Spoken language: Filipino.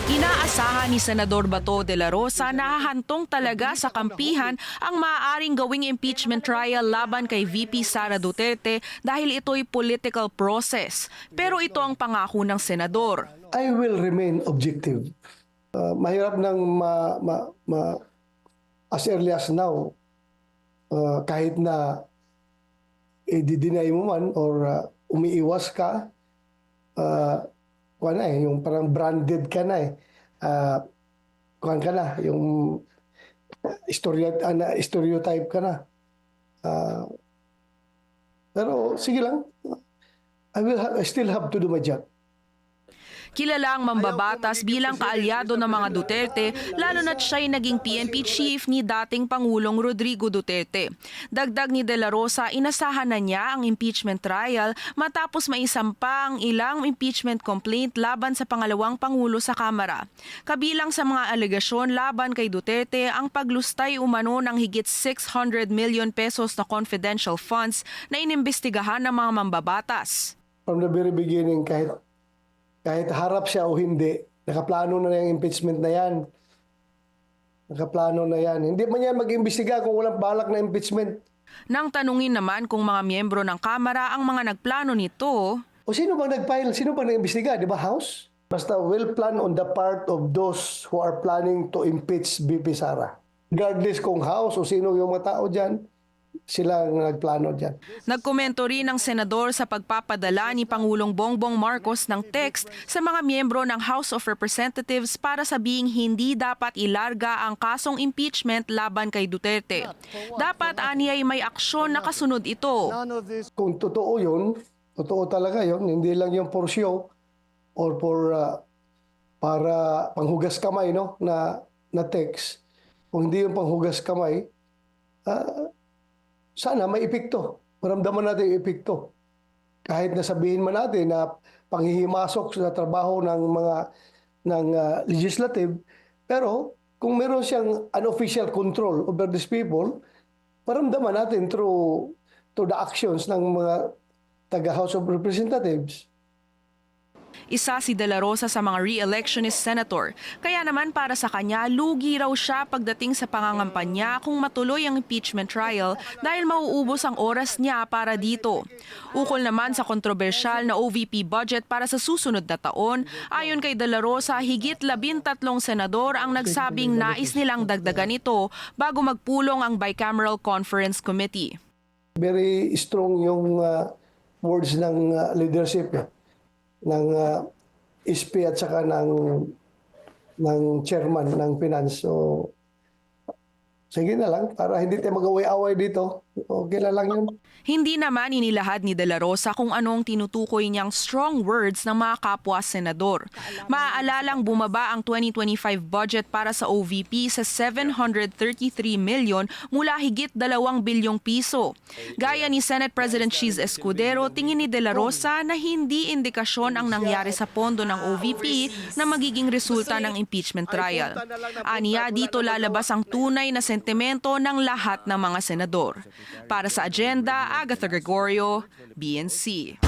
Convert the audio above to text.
Inaasahan ni Senador Bato de la Rosa na hahantong talaga sa kampihan ang maaaring gawing impeachment trial laban kay VP Sara Duterte dahil ito'y political process. Pero ito ang pangako ng senador. I will remain objective. Mahirap nang as early as now, kahit na i-deny mo man or umiiwas ka, yung parang branded ka na kuwan ka na, yung stereotype ka na. Pero sige lang, I still have to do my job. Kilala ang mambabatas bilang kaalyado ng mga Duterte, lalo na't siya'y naging PNP chief ni dating Pangulong Rodrigo Duterte. Dagdag ni De La Rosa, inasahan na niya ang impeachment trial matapos maisampa ang ilang impeachment complaint laban sa pangalawang Pangulo sa Kamara. Kabilang sa mga alegasyon laban kay Duterte ang paglustay umano ng higit 600 million pesos na confidential funds na inimbestigahan ng mga mambabatas. From the very beginning, kahit harap siya o hindi, nakaplano na yung impeachment na yan. Nakaplano na yan. Hindi man yan mag-imbestiga kung walang balak na impeachment. Nang tanungin naman kung mga miyembro ng Kamara ang mga nagplano nito. O sino bang nag-file? Sino bang nag-imbestiga? Di ba, House? Basta well planned on the part of those who are planning to impeach VP Sara. Regardless kung House o sino yung mga tao dyan, sila ang nagplano dyan. Nagkomento rin ang senador sa pagpapadala ni Pangulong Bongbong Marcos ng text sa mga miyembro ng House of Representatives para sabihing hindi dapat ilarga ang kasong impeachment laban kay Duterte. Dapat aniyay may aksyon na kasunod ito. Kung totoo yun, totoo talaga yun, hindi lang yung for show or para panghugas kamay na text. Kung hindi yung panghugas kamay, sana may epekto. Maramdaman natin yung epekto. Kahit nasabihin man natin na panghihimasok sa trabaho ng legislative, pero kung meron siyang unofficial control over these people, maramdaman natin through the actions ng mga taga-House of Representatives. Isa si De La Rosa sa mga re-electionist senator. Kaya naman para sa kanya, lugi raw siya pagdating sa pangangampanya kung matuloy ang impeachment trial dahil mauubos ang oras niya para dito. Ukol naman sa kontrobersyal na OVP budget para sa susunod na taon, ayon kay De La Rosa, higit 13 senador ang nagsabing nais nilang dagdagan ito bago magpulong ang Bicameral Conference Committee. Very strong yung words ng leadership ng SP at saka ng chairman ng finance. So, sige na lang, para hindi tayo mag-away-away dito. Okay na lang yun. Hindi naman inilahad ni De La Rosa kung anong tinutukoy niyang strong words ng mga kapwa-senador. Maaalalang bumaba ang 2025 budget para sa OVP sa 733 million mula higit 2 bilyong piso. Gaya ni Senate President Cheese Escudero, tingin ni De La Rosa na hindi indikasyon ang nangyari sa pondo ng OVP na magiging resulta ng impeachment trial. Aniya, dito lalabas ang tunay na sentimento ng lahat ng mga senador. Para sa Agenda, Agatha Gregorio, BNC.